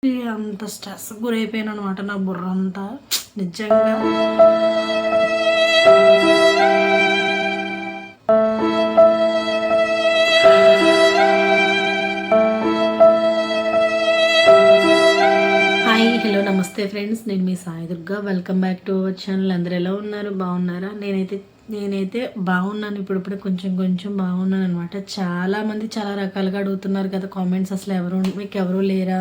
అంత స్ట్రెస్ గురైపోయాను అనమాట. నా బుర్ర అంతా నిజంగా. హాయ్, హలో, నమస్తే ఫ్రెండ్స్. నేను మీ Sai Durga. Welcome back to our channel. అందరూ ఎలా ఉన్నారు? బాగున్నారా? నేనైతే బాగున్నాను. ఇప్పుడిప్పుడే కొంచెం కొంచెం బాగున్నాను అనమాట. చాలామంది చాలా రకాలుగా అడుగుతున్నారు కదా కామెంట్స్. అసలు మీకు ఎవరు లేరా?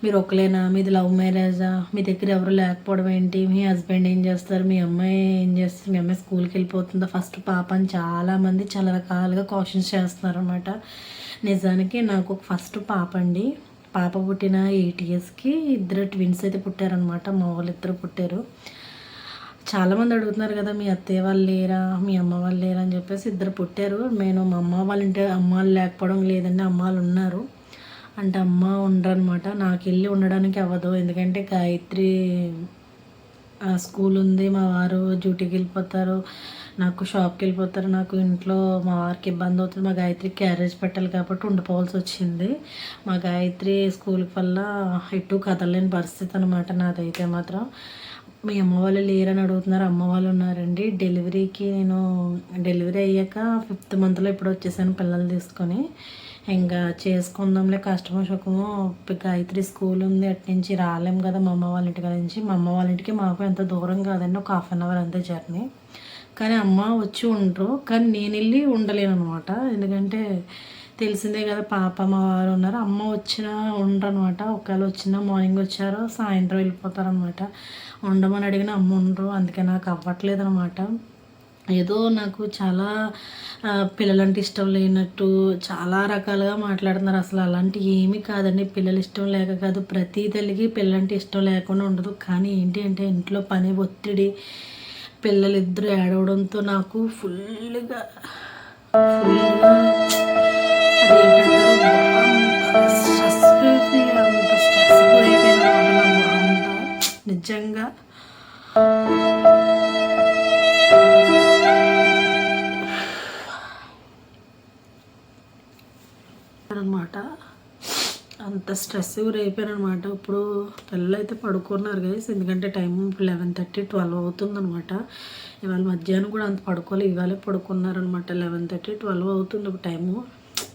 మీరు ఒక్కలేనా? మీది లవ్ మ్యారేజా? మీ దగ్గర ఎవరు లేకపోవడం ఏంటి? మీ హస్బెండ్ ఏం చేస్తారు? మీ అమ్మాయి ఏం చేస్తారు? మీ అమ్మాయి స్కూల్కి వెళ్ళిపోతుందా? ఫస్ట్ పాప అని చాలామంది చాలా రకాలుగా క్వశ్చన్స్ చేస్తున్నారు అనమాట. నిజానికి నాకు ఫస్ట్ పాప అండి. పాప పుట్టిన 8 ఇయర్స్కి ఇద్దరు ట్విన్స్ అయితే పుట్టారనమాట. మా వాళ్ళు ఇద్దరు పుట్టారు. చాలామంది అడుగుతున్నారు కదా, మీ అత్తయ్య వాళ్ళు లేరా, మీ అమ్మ వాళ్ళు లేరా అని చెప్పేసి. ఇద్దరు పుట్టారు. నేను మా అమ్మ వాళ్ళ ఇంటి అమ్మ వాళ్ళు లేకపోవడం లేదండి, అమ్మ వాళ్ళు ఉన్నారు. అంటే అమ్మ ఉండరనమాట. నాకు వెళ్ళి ఉండడానికి అవ్వదు, ఎందుకంటే గాయత్రి స్కూల్ ఉంది, మా వారు డ్యూటీకి వెళ్ళిపోతారు, నాకు షాప్కి వెళ్ళిపోతారు, నాకు ఇంట్లో మా వారికి ఇబ్బంది అవుతుంది. మా గాయత్రి క్యారేజ్ పెట్టాలి కాబట్టి ఉండిపోవాల్సి వచ్చింది. మా గాయత్రి స్కూల్కి వల్ల ఎటు కదలలేని పరిస్థితి అనమాట నాదైతే మాత్రం. మీ అమ్మ వాళ్ళు లేరని అడుగుతున్నారు. అమ్మ వాళ్ళు ఉన్నారండి. డెలివరీ అయ్యాక 5th మంత్లో ఇప్పుడు వచ్చేసాను పిల్లలు తీసుకొని. ఇంకా చేసుకుందాంలే, కష్టమో సుఖమో. గాయత్రి స్కూల్ ఉంది, అటు నుంచి రాలేము కదా మా అమ్మ వాళ్ళ ఇంటి నుంచి. మా అమ్మ వాళ్ళ ఇంటికి మాకు ఎంత దూరం కాదండి, ఒక 1/2 అవర్ అంతే జర్నీ. కానీ అమ్మ వచ్చి ఉండరు, కానీ నేను వెళ్ళి ఉండలేను అనమాట. ఎందుకంటే తెలిసిందే కదా, పాప మా వారు ఉన్నారు. అమ్మ వచ్చినా ఉండరు అనమాట. ఒకవేళ వచ్చినా మార్నింగ్ వచ్చారో సాయంత్రం వెళ్ళిపోతారు అనమాట. ఉండమని అడిగిన అమ్మ ఉండరు. అందుకే నాకు అవ్వట్లేదు అనమాట. ఏదో నాకు చాలా పిల్లలంటే ఇష్టం లేనట్టు చాలా రకాలుగా మాట్లాడుతున్నారు. అసలు అలాంటి ఏమీ కాదండి. పిల్లలు ఇష్టం లేక కాదు, ప్రతి తల్లికి పిల్లలంటే ఇష్టం లేకుండా ఉండదు. కానీ ఏంటి అంటే ఇంట్లో పని ఒత్తిడి, పిల్లలిద్దరూ ఏడవడంతో నాకు ఫుల్గా స్ట్రెస్ అంత స్ట్రెస్ గురైపోయిన నిజంగా. అనమాట అంత స్ట్రెస్ అయిపోయాను అనమాట. ఇప్పుడు పిల్లలు అయితే పడుకున్నారు గైస్, ఎందుకంటే టైం 11:30, 12 అవుతుందనమాట. ఇవాళ మధ్యాహ్నం కూడా అంత పడుకోలేదు, ఇవాళే పడుకున్నారనమాట. 11:30, 12 అవుతుంది ఇప్పుడు టైము.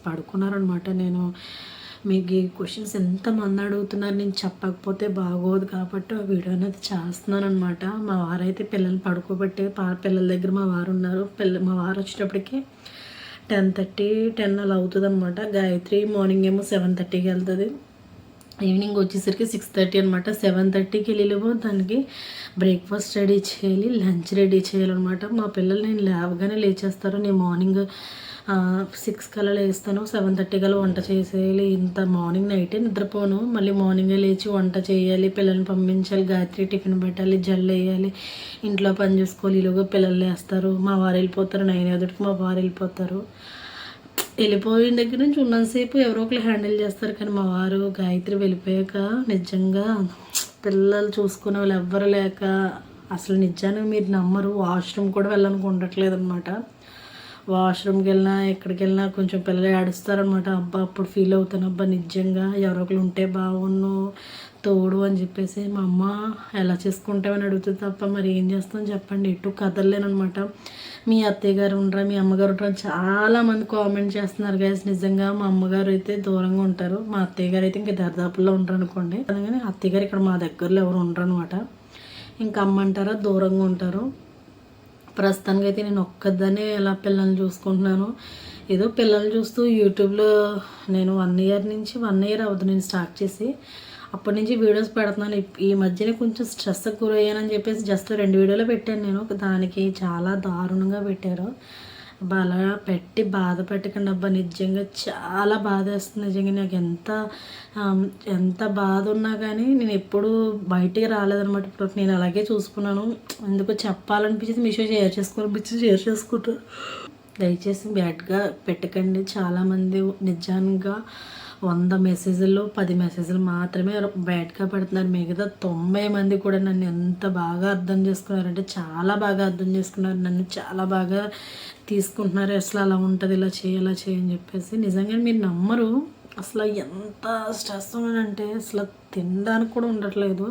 పడుకున్నారనమాట. నేను మీకు ఈ క్వశ్చన్స్ ఎంతమంది అడుగుతున్నారు, నేను చెప్పకపోతే బాగోదు కాబట్టి ఆ వీడియో అనేది చేస్తున్నాను అనమాట. మా వారైతే పిల్లల్ని పడుకోబెట్టి పిల్లల దగ్గర మా వారు ఉన్నారు. మా వారు వచ్చేటప్పటికి 10:30, 10 అలా అవుతుంది అనమాట. గాయత్రి మార్నింగ్ ఏమో 7:30కి వెళ్తుంది, ఈవినింగ్ వచ్చేసరికి 6:30 అనమాట. 7:30కి వెళ్ళిపో దానికి బ్రేక్ఫాస్ట్ రెడీ చేయాలి, లంచ్ రెడీ చేయాలన్నమాట. మా పిల్లలు నేను లేవగానే లేచేస్తారు. నేను మార్నింగ్ 6 కల్లా లేస్తాను, 7:30 కల్లా వంట చేసేయాలి. ఇంత మార్నింగ్ నైటే నిద్రపోను, మళ్ళీ మార్నింగే లేచి వంట చేయాలి, పిల్లల్ని పంపించాలి, గాయత్రి టిఫిన్ పెట్టాలి, జల్లు వేయాలి, ఇంట్లో పని చూసుకోవాలి. ఈలోగా పిల్లలు లేస్తారు, మా వారు వెళ్ళిపోతారు. 9 ఎదుటికి మా వారు వెళ్ళిపోతారు. వెళ్ళిపోయిన దగ్గర నుంచి ఉన్నంతసేపు ఎవరో ఒకరు హ్యాండిల్ చేస్తారు. కానీ మా వారు గాయత్రి వెళ్ళిపోయాక నిజంగా పిల్లలు చూసుకునే వాళ్ళు ఎవ్వరు లేక అసలు నిజానికి మీరు నమ్మరు, వాష్రూమ్ కూడా వెళ్ళాలనుకుంటట్లేదు అనమాట. వాష్రూమ్కి వెళ్ళినా ఎక్కడికి వెళ్ళినా కొంచెం పిల్లలు ఏడుస్తారనమాట. అబ్బా అప్పుడు ఫీల్ అవుతాను, అబ్బా నిజంగా ఎవరో ఒకరు ఉంటే బాగుండు తోడు అని చెప్పేసి. మా అమ్మ ఎలా చేసుకుంటామని అడుగుతుంది తప్ప మరి ఏం చేస్తాం చెప్పండి, ఎటు కదలలేనమాట. మీ అత్తయ్య గారు ఉండరా, మీ అమ్మగారు ఉంటారా చాలామంది కామెంట్ చేస్తున్నారు గైస్. నిజంగా మా అమ్మగారు అయితే దూరంగా ఉంటారు, మా అత్తయ్య గారు అయితే ఇంకా దరిదాపుల్లో ఉంటారు అనుకోండి. అందుకని అత్తయ్య గారు ఇక్కడ మా దగ్గరలో ఎవరు ఉండరు అనమాట. ఇంకా అమ్మ అంటారా దూరంగా ఉంటారు. ప్రస్తుతానికి అయితే నేను ఒక్కదాన్నే ఎలా పిల్లల్ని చూసుకుంటున్నాను. ఏదో పిల్లల్ని చూస్తూ యూట్యూబ్లో నేను 1 ఇయర్ అవుతుంది నేను స్టార్ట్ చేసి. అప్పటి నుంచి వీడియోస్ పెడుతున్నాను. ఈ మధ్యనే కొంచెం స్ట్రెస్ గురయ్యానని చెప్పేసి జస్ట్ 2 వీడియోలు పెట్టాను నేను. దానికి చాలా దారుణంగా పెట్టారు. అబ్బా అలా పెట్టి బాధ పెట్టకండి అబ్బా, నిజంగా చాలా బాధ వేస్తుంది. నిజంగా నాకు ఎంత బాధ ఉన్నా కానీ నేను ఎప్పుడూ బయటికి రాలేదనమాట. ఇప్పుడు నేను అలాగే చూసుకున్నాను. ఎందుకో చెప్పాలనిపించింది, మీషో షేర్ చేసుకుంటాను. దయచేసి బ్యాడ్గా పెట్టకండి. చాలామంది నిజంగా 100 మెసేజ్ల్లో 10 మెసేజ్లు మాత్రమే బ్యాడ్గా పెడుతున్నారు. మిగతా 90 మంది కూడా నన్ను ఎంత బాగా అర్థం చేసుకున్నారంటే చాలా బాగా అర్థం చేసుకున్నారు, నన్ను చాలా బాగా తీసుకుంటున్నారు. అసలు అలా ఉంటుంది, ఇలా చేయని చెప్పేసి. నిజంగా మీరు నమ్మరు, అసలు ఎంత స్ట్రెస్ ఉన్నానంటే అసలు తినడానికి కూడా ఉండట్లేదు.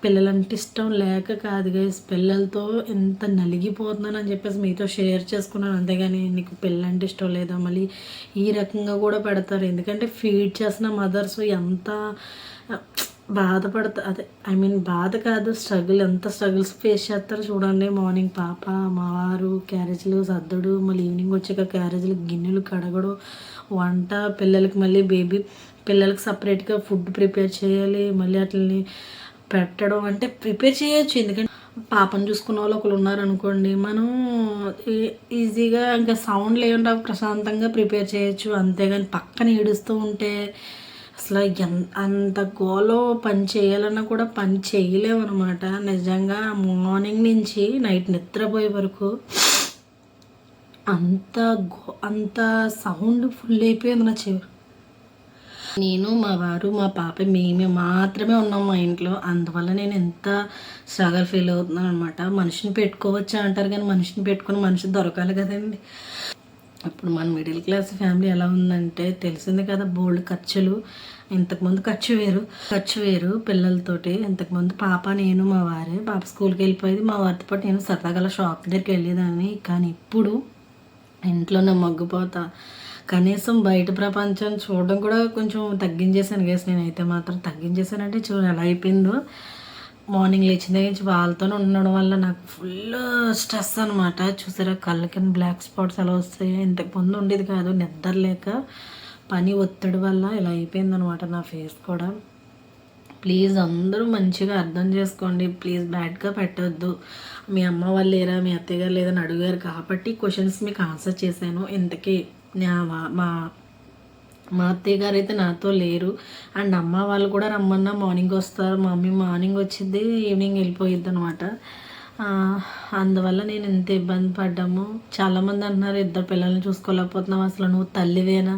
పిల్లలంటే ఇష్టం లేక కాదు గైస్, పిల్లలతో ఎంత నలిగిపోతున్నానని చెప్పేసి మీతో షేర్ చేసుకున్నాను. అంతేగాని నీకు పిల్లంటే ఇష్టం లేదా మళ్ళీ ఈ రకంగా కూడా పెడతారు. ఎందుకంటే ఫీడ్ చేసిన మదర్స్ ఎంత బాధపడతా, అదే ఐ మీన్ బాధ కాదు, స్ట్రగుల్, ఎంత స్ట్రగుల్స్ ఫేస్ చేస్తారో చూడండి. మార్నింగ్ పాప మా వారు క్యారేజీలు సర్దుడు, మళ్ళీ ఈవినింగ్ వచ్చాక క్యారేజీలు గిన్నెలు కడగడం, వంట, పిల్లలకి మళ్ళీ పిల్లలకి సపరేట్గా ఫుడ్ ప్రిపేర్ చేయాలి, మళ్ళీ అట్లని పెట్టడం. అంటే ప్రిపేర్ చేయొచ్చు, ఎందుకంటే పాపను చూసుకున్న వాళ్ళు ఒకరు ఉన్నారనుకోండి, మనం ఈజీగా ఇంకా సౌండ్ లేకుండా ప్రశాంతంగా ప్రిపేర్ చేయొచ్చు. అంతేగాని పక్కన ఏడుస్తూ ఉంటే అసలు అంత గోలో పని చేయాలన్నా కూడా పని చేయలేము అనమాట. నిజంగా మార్నింగ్ నుంచి నైట్ నిద్రపోయే వరకు అంత సౌండ్ ఫుల్ అయిపోయింది నా చెవి. నేను, మా వారు, మా పాప, మేమే మాత్రమే ఉన్నాం మా ఇంట్లో. అందువల్ల నేను ఎంత స్ట్రగల్ ఫీల్ అవుతున్నాను అనమాట. మనిషిని పెట్టుకోవచ్చా అంటారు, కానీ మనిషిని పెట్టుకుని మనిషి దొరకాలి కదండి. ఇప్పుడు మన మిడిల్ క్లాస్ ఫ్యామిలీ ఎలా ఉందంటే తెలిసింది కదా, బోల్డ్ ఖర్చులు. ఇంతకుముందు ఖర్చు వేరు పిల్లలతోటి. ఇంతకుముందు పాప, నేను, మా వారే. పాప స్కూల్కి వెళ్ళిపోయేది, మా వారితో పాటు నేను సరదాగా షాప్ దగ్గరికి వెళ్ళేదాన్ని. కానీ ఇప్పుడు ఇంట్లోనే మగ్గిపోతా. కనీసం బయట ప్రపంచం చూడడం కూడా కొంచెం తగ్గించేసాను గేస్. నేనైతే మాత్రం తగ్గించేసానంటే చూడండి ఎలా అయిపోయిందో. మార్నింగ్ లేచిన దగ్గర నుంచి వాళ్ళతోనే ఉండడం వల్ల నాకు ఫుల్ స్ట్రెస్ అనమాట. చూసారా కళ్ళ కింద బ్లాక్ స్పాట్స్ ఎలా వస్తాయి. ఇంతకు ముందు ఉండేది కాదు, నిద్ర లేక పని ఒత్తిడి వల్ల ఇలా అయిపోయిందనమాట నా ఫేస్ కూడా. ప్లీజ్ అందరూ మంచిగా అర్థం చేసుకోండి. ప్లీజ్ బ్యాడ్గా పెట్టద్దు. మీ అమ్మ వాళ్ళు లేరా, మీ అత్తయ్య గారు లేదని అడిగారు కాబట్టి క్వశ్చన్స్ మీకు ఆన్సర్ చేశాను. ఇంతకీ మా అత్తయ్య గారు అయితే నాతో లేరు, అండ్ అమ్మ వాళ్ళు కూడా రమ్మన్నా మార్నింగ్ వస్తారు. మా మమ్మీ మార్నింగ్ వచ్చింది, ఈవినింగ్ వెళ్ళిపోయిద్ది అనమాట. అందువల్ల నేను ఇంత ఇబ్బంది పడ్డాము. చాలామంది అంటున్నారు ఇద్దరు పిల్లల్ని చూసుకోలేకపోతున్నావు, అసలు నువ్వు తల్లివేనా,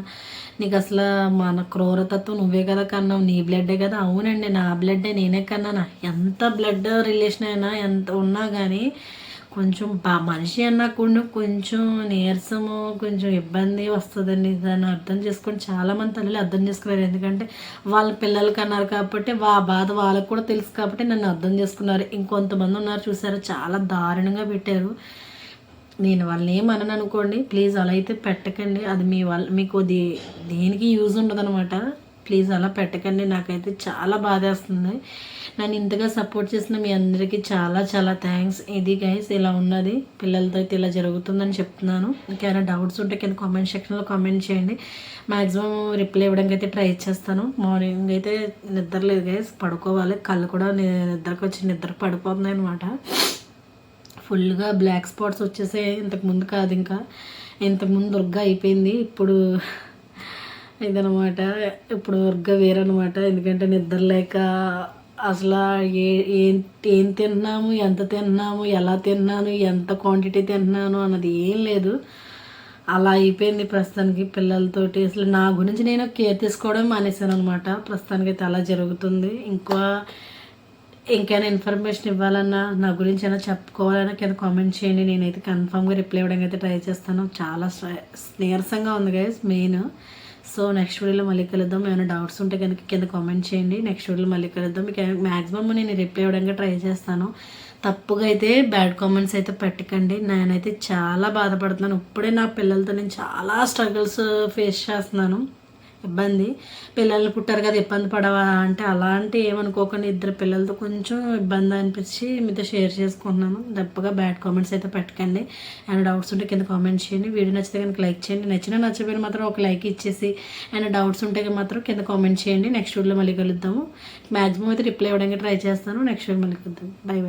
నీకు అసలు మన క్రూరతత్వం నువ్వే కదా కన్నావు, నీ బ్లడ్డే కదా. అవునండి, నా బ్లడ్డే, నేనే కన్నానా. ఎంత బ్లడ్ రిలేషన్ అయినా ఎంత ఉన్నా కానీ కొంచెం మనిషి అన్నాకుండా కొంచెం నీరసము, కొంచెం ఇబ్బంది వస్తుందండి. దాన్ని అర్థం చేసుకొని చాలామంది తల్లిలు అర్థం చేసుకున్నారు. ఎందుకంటే వాళ్ళ పిల్లలకి అన్నారు కాబట్టి బాధ వాళ్ళకి కూడా తెలుసు కాబట్టి నన్ను అర్థం చేసుకున్నారు. ఇంకొంతమంది ఉన్నారు చూసారా, చాలా దారుణంగా పెట్టారు. నేను వాళ్ళని ఏమనను అనుకోండి, ప్లీజ్ అలా అయితే పెట్టకండి. అది మీకు దేనికి యూజ్ ఉండదు అనమాట. ప్లీజ్ అలా పెట్టకండి. నాకైతే చాలా బాధేస్తుంది. నన్ను ఇంతగా సపోర్ట్ చేసిన మీ అందరికీ చాలా చాలా థ్యాంక్స్. ఇది గైస్ ఇలా ఉన్నది, పిల్లలతో అయితే ఇలా జరుగుతుందని చెప్తున్నాను. ఇంకేమైనా డౌట్స్ ఉంటే కింద కామెంట్ సెక్షన్లో కామెంట్ చేయండి. మ్యాక్సిమం రిప్లై ఇవ్వడానికి అయితే ట్రై చేస్తాను. మార్నింగ్ అయితే నిద్ర లేదు గైస్, పడుకోవాలి. కళ్ళు కూడా నిద్ర పడిపోతున్నాయి అనమాట. ఫుల్గా బ్లాక్ స్పాట్స్ వచ్చేసాయి. ఇంతకుముందు కాదు, ఇంకా ఇంతకుముందు దుర్గా అయిపోయింది. ఇప్పుడు ఇదనమాట, ఇప్పుడు దుర్గా వేరనమాట. ఎందుకంటే నిద్ర లేక అసలు ఏం తిన్నాము, ఎంత తిన్నాము, ఎలా తిన్నాను, ఎంత క్వాంటిటీ తిన్నాను అన్నది ఏం లేదు. అలా అయిపోయింది ప్రస్తుతానికి పిల్లలతోటి. అసలు నా గురించి నేను కేర్ తీసుకోవడం మానేశాను అనమాట. ప్రస్తుతానికి అయితే అలా జరుగుతుంది. ఇంకైనా ఇన్ఫర్మేషన్ ఇవ్వాలన్నా, నా గురించి అయినా చెప్పుకోవాలన్నా కింద కామెంట్ చేయండి. నేనైతే కన్ఫామ్గా రిప్లై ఇవ్వడానికి అయితే ట్రై చేస్తాను. చాలా నీరసంగా ఉంది గైస్ మెయిన్. సో నెక్స్ట్ వీడియోలో మళ్ళీ కలుద్దాం. ఏమైనా డౌట్స్ ఉంటే కనుక కింద కామెంట్ చేయండి. నెక్స్ట్ వీడియోలో మళ్ళీ కలుద్దాం. మీకు మ్యాక్సిమం నేను రిప్లై ఇవ్వడానికి ట్రై చేస్తాను. తప్పుగా అయితే బ్యాడ్ కామెంట్స్ అయితే పెట్టకండి. నేనైతే చాలా బాధపడుతున్నాను. ఇప్పుడే నా పిల్లలతో నేను చాలా స్ట్రగుల్స్ ఫేస్ చేస్తున్నాను. ఇబ్బంది, పిల్లలు పుట్టారు కదా ఇబ్బంది పడవా అంటే అలాంటి ఏమనుకోకుండా ఇద్దరు పిల్లలతో కొంచెం ఇబ్బంది అనిపించి మీతో షేర్ చేసుకుంటున్నాను. తప్పగా బ్యాడ్ కామెంట్స్ అయితే పెట్టకండి. ఏమైనా డౌట్స్ ఉంటే కింద కామెంట్ చేయండి. వీడియో నచ్చితే కనుక లైక్ చేయండి. నచ్చకపోయినా మాత్రం ఒక లైక్ ఇచ్చేసి, ఏమైనా డౌట్స్ ఉంటే మాత్రం కింద కామెంట్ చేయండి. నెక్స్ట్ వీడియోలో మళ్ళీ కలుద్దాము. మ్యాక్సిమం అయితే రిప్లై ఇవ్వడానికి ట్రై చేస్తాను. నెక్స్ట్ వీడియో మళ్ళీ కలుద్దాం. By by.